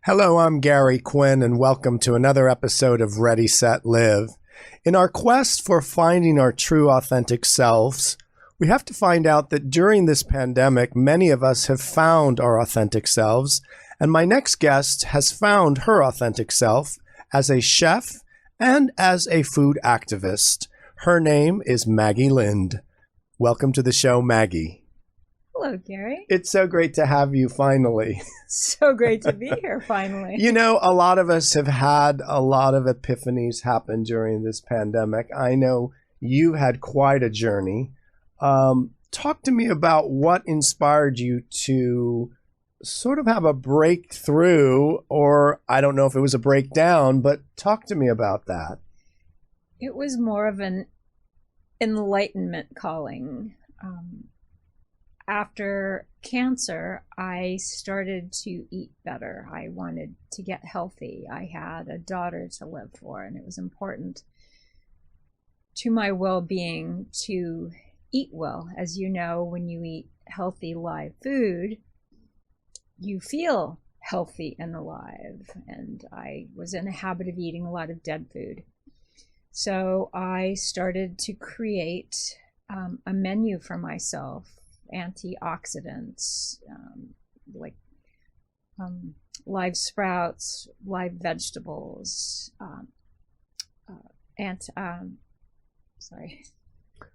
Hello, I'm Gary Quinn, and welcome to another episode of Ready, Set, Live. In our quest for finding our true, authentic selves, we have to find out that during this pandemic, many of us have found our authentic selves, and my next guest has found her authentic self as a chef and as a food activist. Her name is Maggie Lind. Welcome to the show, Maggie. Hello, Gary. It's so great to have you finally. So great to be here finally. You know, a lot of us have had a lot of epiphanies happen during this pandemic. I know you had quite a journey. Talk to me about what inspired you to sort of have a breakthrough, or I don't know if it was a breakdown, but talk to me about that. It was more of an enlightenment calling. After cancer, I started to eat better. I wanted to get healthy. I had a daughter to live for, and it was important to my well-being to eat well. As you know, when you eat healthy live food, you feel healthy and alive. And I was in a habit of eating a lot of dead food. So I started to create a menu for myself. Antioxidants, live sprouts, live vegetables,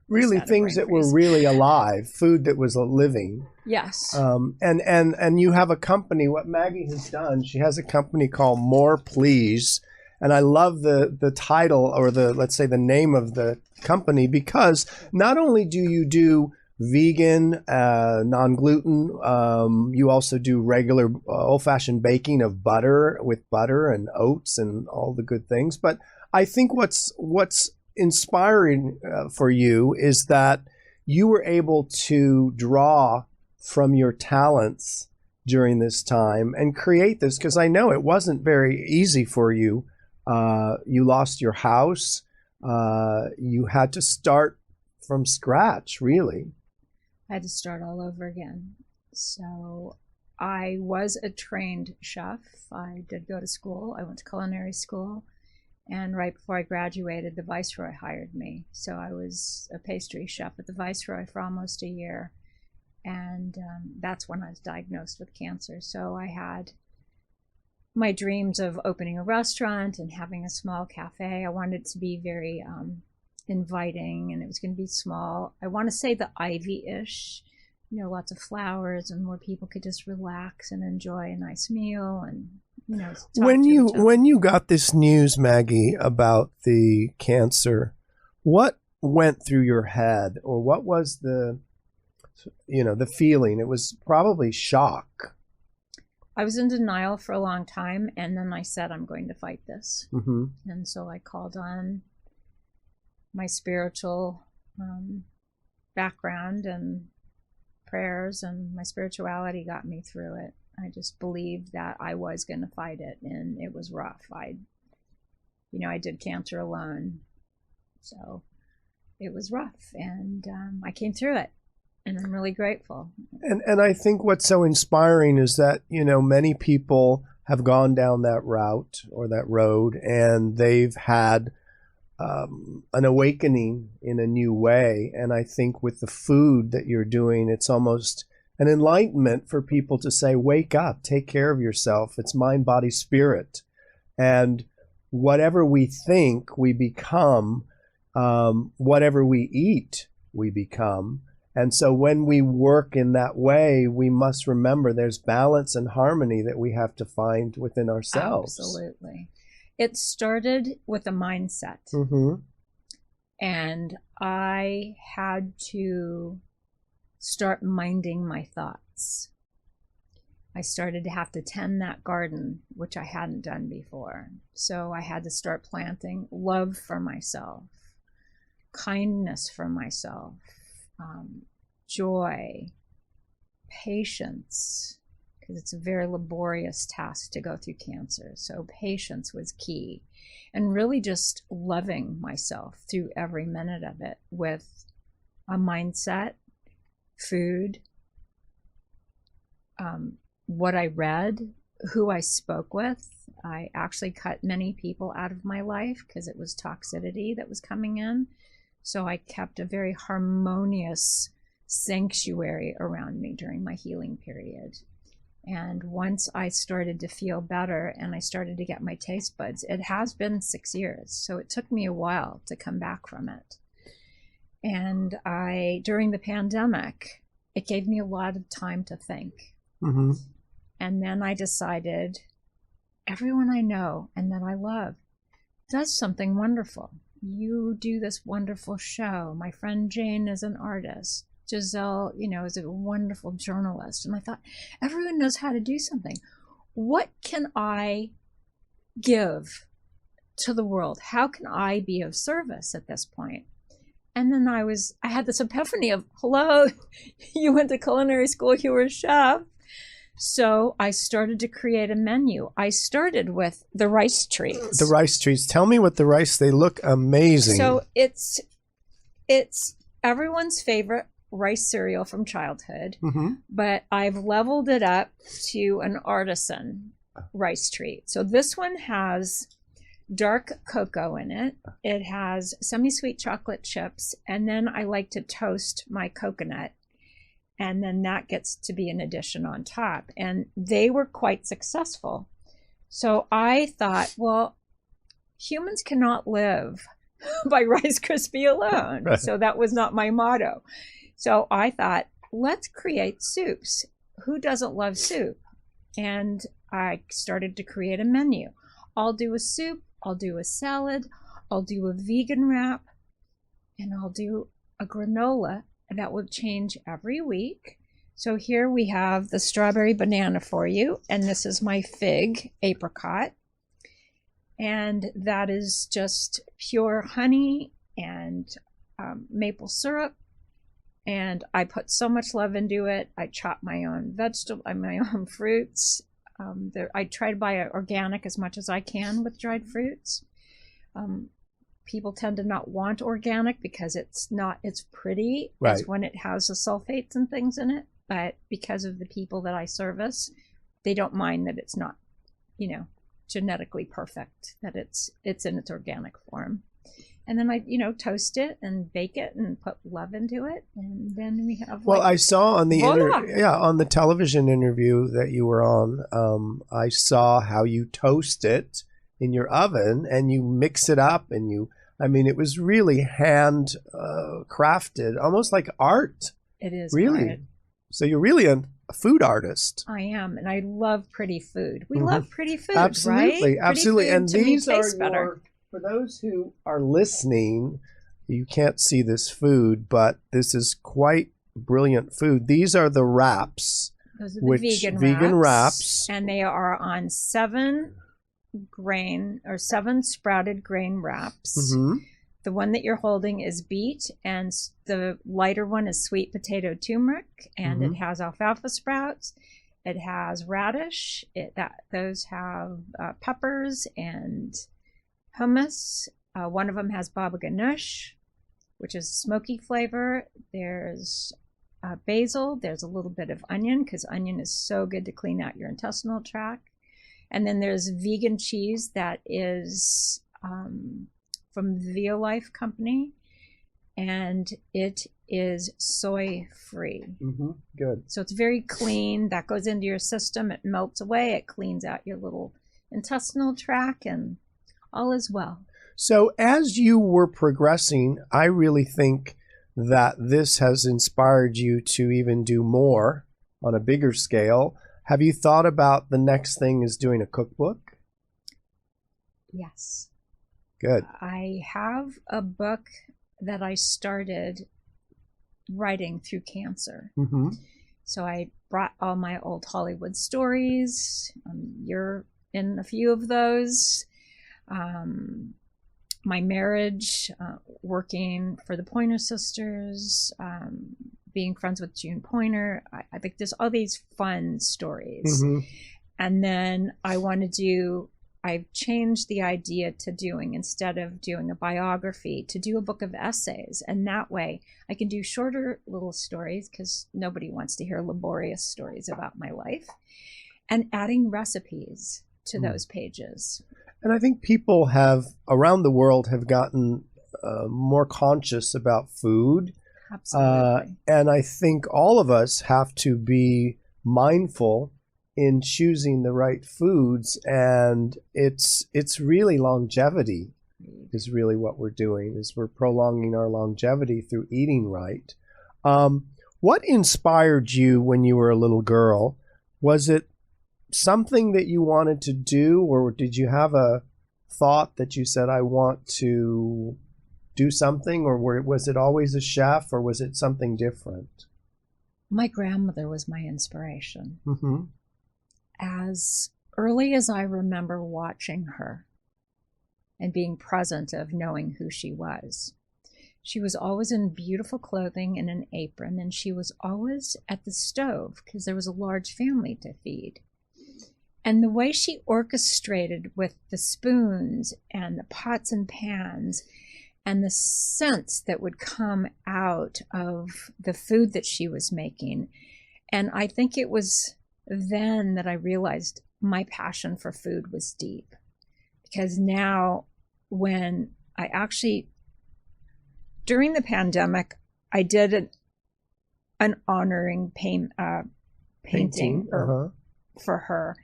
Really things that were really alive, food that was living. Yes. And you have a company, what Maggie has done, she has a company called More Please. And I love the title, or let's say the name of the company, because not only do you do vegan, non-gluten, you also do regular old-fashioned baking of butter with butter and oats and all the good things. But I think what's inspiring for you is that you were able to draw from your talents during this time and create this, because I know it wasn't very easy for you. You lost your house. You had to start from scratch, really. I had to start all over again. So I was a trained chef. I did go to school. I went to culinary school. And right before I graduated, the Viceroy hired me. So I was a pastry chef at the Viceroy for almost a year. And that's when I was diagnosed with cancer. So I had my dreams of opening a restaurant and having a small cafe. I wanted it to be very inviting, and it was going to be small. I want to say the Ivy-ish, lots of flowers, and where people could just relax and enjoy a nice meal. And when you got this news, Maggie, about the cancer, what went through your head, or what was the feeling? It was probably shock. I was in denial for a long time, and then I said, I'm going to fight this. Mm-hmm. And so I called on my spiritual background and prayers, and my spirituality got me through it. I just believed that I was going to fight it, and it was rough. I did cancer alone, so it was rough, and I came through it, and I'm really grateful. And I think what's so inspiring is that, many people have gone down that route or that road, and they've had an awakening in a new way. And I think with the food that you're doing, it's almost an enlightenment for people to say, wake up, take care of yourself. It's mind, body, spirit. And whatever we think, we become. Whatever we eat, we become. And so when we work in that way, we must remember there's balance and harmony that we have to find within ourselves. Absolutely. It started with a mindset. Mm-hmm. And I had to start minding my thoughts. I started to have to tend that garden, which I hadn't done before. So I had to start planting love for myself, kindness for myself, joy, patience, because it's a very laborious task to go through cancer. So patience was key. And really just loving myself through every minute of it with a mindset, food, what I read, who I spoke with. I actually cut many people out of my life because it was toxicity that was coming in. So I kept a very harmonious sanctuary around me during my healing period. And once I started to feel better and I started to get my taste buds, it has been 6 years. So it took me a while to come back from it. And during the pandemic, it gave me a lot of time to think. Mm-hmm. And then I decided everyone I know and that I love does something wonderful. You do this wonderful show. My friend Jane is an artist. Giselle, is a wonderful journalist. And I thought, everyone knows how to do something. What can I give to the world? How can I be of service at this point? And then I had this epiphany of, hello, you went to culinary school, you were a chef. So I started to create a menu. I started with the rice treats. The rice treats. Tell me what the rice, they look amazing. So it's everyone's favorite rice cereal from childhood, but I've leveled it up to an artisan rice treat. So this one has dark cocoa in it. It has semi-sweet chocolate chips, and then I like to toast my coconut, and then that gets to be an addition on top. And they were quite successful. So I thought, well, humans cannot live by Rice Krispie alone. Right. So that was not my motto. So I thought, let's create soups. Who doesn't love soup? And I started to create a menu. I'll do a soup, I'll do a salad, I'll do a vegan wrap, and I'll do a granola. And that will change every week. So here we have the strawberry banana for you. And this is my fig apricot. And that is just pure honey and maple syrup. And I put so much love into it. I chop my own my own fruits. I try to buy organic as much as I can with dried fruits. People tend to not want organic because it's pretty. Right. It's when it has the sulfates and things in it. But because of the people that I service, they don't mind that it's not, genetically perfect, that it's in its organic form. And then I, toast it and bake it and put love into it. And then we have I saw on the on the television interview that you were on, I saw how you toast it in your oven and you mix it up and it was really hand crafted, almost like art. It is. Really? Art. So you're really a food artist. I am, and I love pretty food. We love pretty food, absolutely, right? Absolutely. And these are for those who are listening, you can't see this food, but this is quite brilliant food. These are the wraps. Those are the vegan wraps. And they are on 7 sprouted grain wraps. The one that you're holding is beet, and the lighter one is sweet potato turmeric, and it has alfalfa sprouts. It has radish. Those have peppers and hummus. One of them has baba ganoush, which is smoky flavor. There's basil. There's a little bit of onion, because onion is so good to clean out your intestinal tract. And then there's vegan cheese that is from Violife Company, and it is soy-free. Good. So it's very clean. That goes into your system. It melts away. It cleans out your little intestinal tract, and all is well. So as you were progressing, I really think that this has inspired you to even do more on a bigger scale. Have you thought about the next thing is doing a cookbook? Yes. Good. I have a book that I started writing through cancer. So I brought all my old Hollywood stories. You're in a few of those. My marriage, working for the Pointer Sisters, being friends with June Pointer. I think there's all these fun stories. And then I've changed the idea to instead of doing a biography, to do a book of essays. And that way I can do shorter little stories, because nobody wants to hear laborious stories about my life. and adding recipes to those pages. And I think people have around the world have gotten more conscious about food. Absolutely. And I think all of us have to be mindful in choosing the right foods. And it's really longevity is really what we're doing, is we're prolonging our longevity through eating right. What inspired you when you were a little girl? Was it something that you wanted to do, or did you have a thought that you said, I want to do something, or was it always a chef, or was it something different? My grandmother was my inspiration. Mm-hmm. As early as I remember watching her and being present of knowing who she was. She was always in beautiful clothing and an apron, and she was always at the stove because there was a large family to feed. And the way she orchestrated with the spoons and the pots and pans and the scents that would come out of the food that she was making. And I think it was then that I realized my passion for food was deep. Because now when I actually, during the pandemic, I did an honoring painting for her.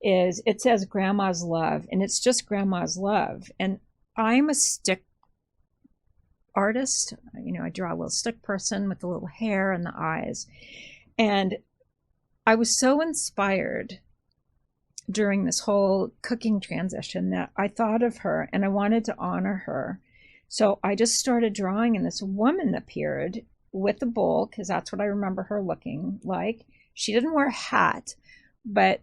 It says Grandma's Love, and it's just Grandma's Love. And I'm a stick artist. I draw a little stick person with the little hair and the eyes. And I was so inspired during this whole cooking transition that I thought of her and I wanted to honor her. So I just started drawing, and this woman appeared with a bowl, because that's what I remember her looking like. She didn't wear a hat, but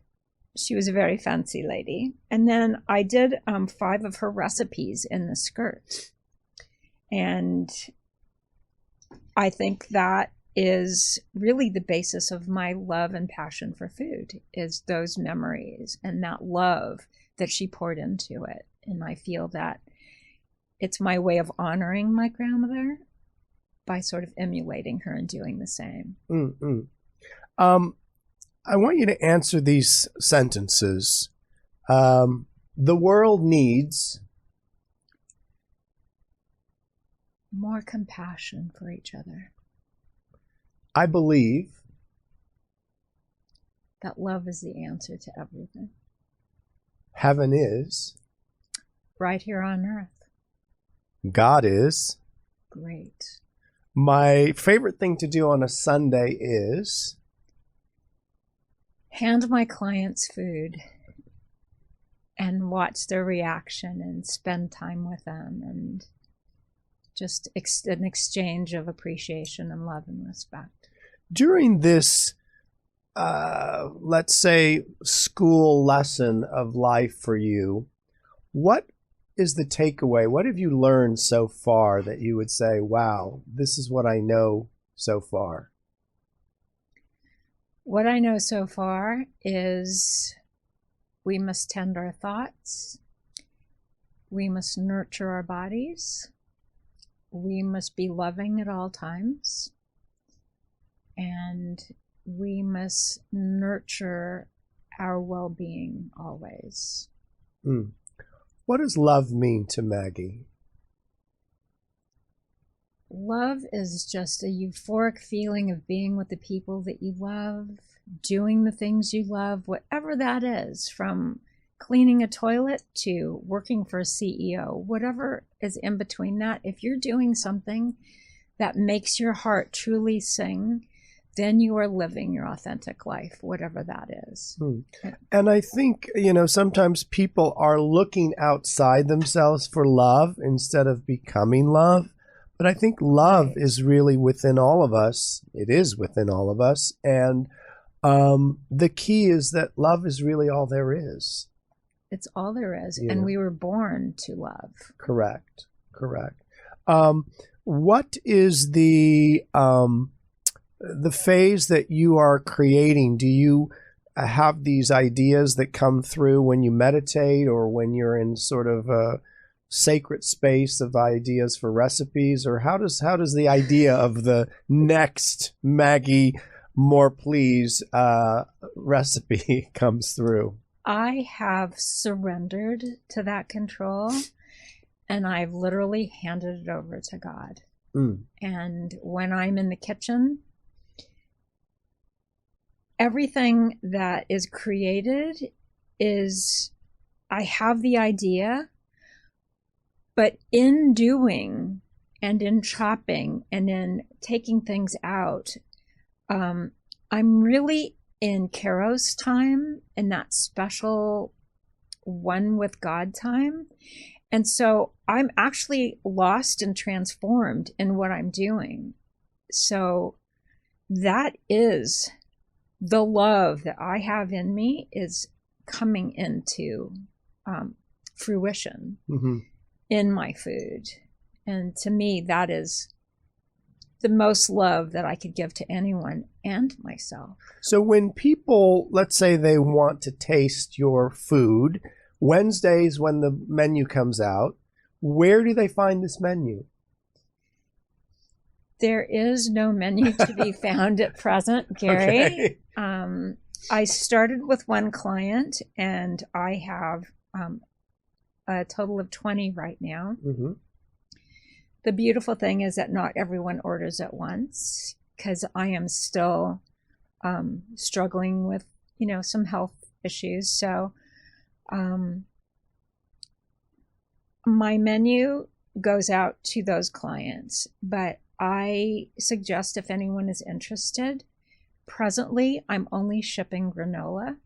she was a very fancy lady. And then I did 5 of her recipes in the skirt. And I think that is really the basis of my love and passion for food, is those memories and that love that she poured into it. And I feel that it's my way of honoring my grandmother by sort of emulating her and doing the same. Mm-hmm. I want you to answer these sentences. The world needs more compassion for each other. I believe that love is the answer to everything. Heaven is right here on earth. God is great. My favorite thing to do on a Sunday is hand my clients food and watch their reaction and spend time with them, and just an exchange of appreciation and love and respect. During this, let's say, school lesson of life for you, what is the takeaway? What have you learned so far that you would say, wow, this is what I know so far? What I know so far is we must tend our thoughts. We must nurture our bodies. We must be loving at all times. And we must nurture our well-being always. What does love mean to Maggie? Love is just a euphoric feeling of being with the people that you love, doing the things you love, whatever that is, from cleaning a toilet to working for a CEO, whatever is in between that. If you're doing something that makes your heart truly sing, then you are living your authentic life, whatever that is. And I think, sometimes people are looking outside themselves for love instead of becoming love. But I think love is really within all of us. It is within all of us. And the key is that love is really all there is. It's all there is. Yeah. And we were born to love. Correct. What is the phase that you are creating? Do you have these ideas that come through when you meditate, or when you're in sort of a sacred space of ideas for recipes? Or how does the idea of the next Maggie More Please recipe comes through? I have surrendered to that control, and I've literally handed it over to God. And when I'm in the kitchen, everything that is created is, I have the idea, but in doing and in chopping and in taking things out, I'm really in Kairos time, in that special one with God time. And so I'm actually lost and transformed in what I'm doing. So that is the love that I have in me is coming into fruition in my food. And to me, that is the most love that I could give to anyone and myself. So when people, let's say they want to taste your food, Wednesdays when the menu comes out, where do they find this menu? There is no menu to be found at present, Gary. Okay. I started with one client, and I have a total of 20 right now. The beautiful thing is that not everyone orders at once, because I am still struggling with, some health issues. So my menu goes out to those clients, but I suggest if anyone is interested, presently I'm only shipping granola.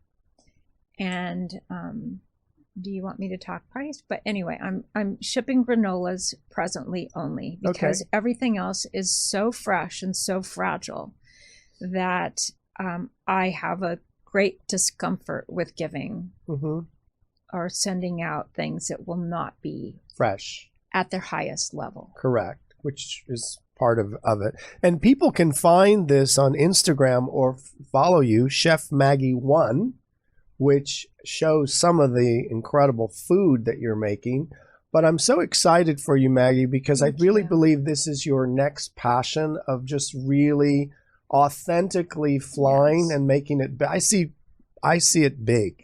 And do you want me to talk price? But anyway, I'm shipping granolas presently only, because everything else is so fresh and so fragile that I have a great discomfort with giving or sending out things that will not be fresh at their highest level. Correct, which is part of it. And people can find this on Instagram or follow you, Chef Maggie 1, which shows some of the incredible food that you're making. But I'm so excited for you, Maggie, because I really believe this is your next passion of just really authentically flying and making it. I see it big.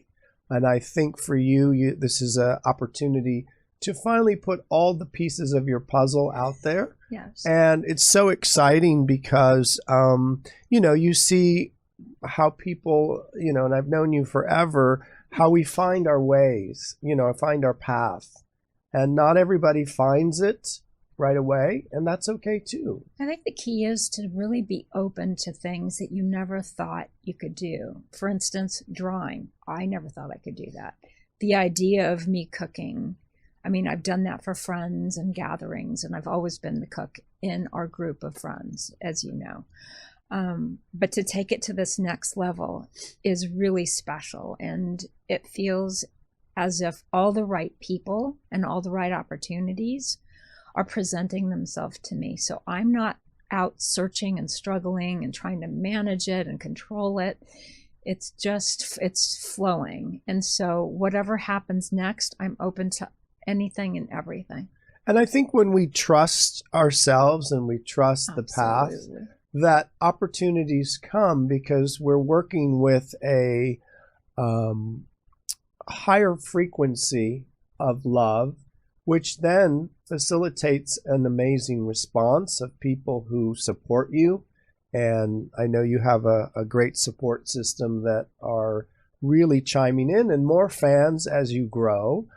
And I think for you, this is an opportunity to finally put all the pieces of your puzzle out there. Yes. And it's so exciting because, you see how people, and I've known you forever, how we find our ways, find our path. And not everybody finds it right away, and that's okay too. I think the key is to really be open to things that you never thought you could do. For instance, drawing. I never thought I could do that. The idea of me cooking. I mean, I've done that for friends and gatherings, and I've always been the cook in our group of friends, as you know. But to take it to this next level is really special, and it feels as if all the right people and all the right opportunities are presenting themselves to me. So I'm not out searching and struggling and trying to manage it and control it. It's flowing. And so whatever happens next, I'm open to anything and everything. And I think when we trust ourselves and we trust the path, that opportunities come because we're working with a higher frequency of love, which then facilitates an amazing response of people who support you. And I know you have a great support system that are really chiming in, and more fans as you grow.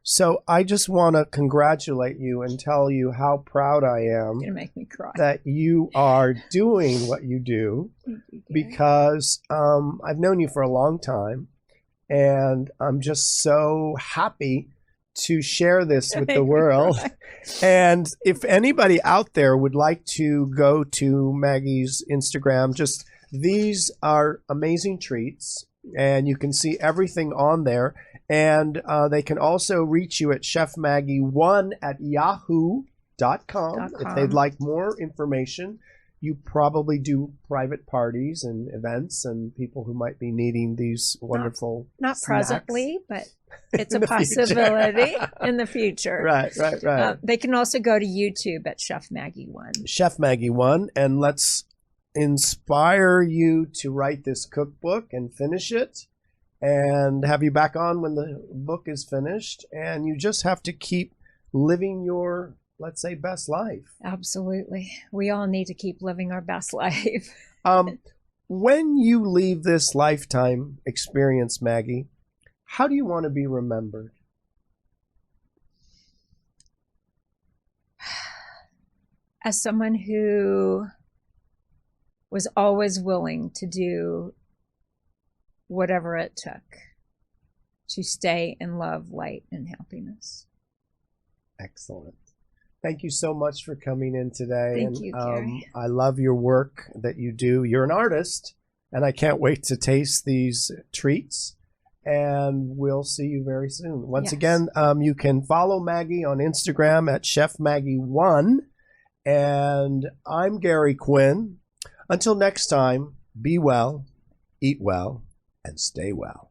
So I just want to congratulate you and tell you how proud I am. You're gonna make me cry. That you are doing what you do. Thank you, because I've known you for a long time, and I'm just so happy to share this with the world. And if anybody out there would like to go to Maggie's Instagram, these are amazing treats, and you can see everything on there. And they can also reach you at chefmaggie1@yahoo.com if they'd like more information. You probably do private parties and events and people who might be needing these wonderful Not snacks. Presently, but it's a possibility in the future. Right. They can also go to YouTube at Chef Maggie 1. Chef Maggie 1, and let's inspire you to write this cookbook and finish it, and have you back on when the book is finished. And you just have to keep living your, let's say, best life. Absolutely. We all need to keep living our best life. When you leave this lifetime experience, Maggie, how do you want to be remembered? As someone who was always willing to do whatever it took to stay in love, light, and happiness. Excellent. Thank you so much for coming in today. Thank you, Gary. I love your work that you do. You're an artist, and I can't wait to taste these treats. And we'll see you very soon. Once again, you can follow Maggie on Instagram at Chef Maggie1. And I'm Gary Quinn. Until next time, be well, eat well, and stay well.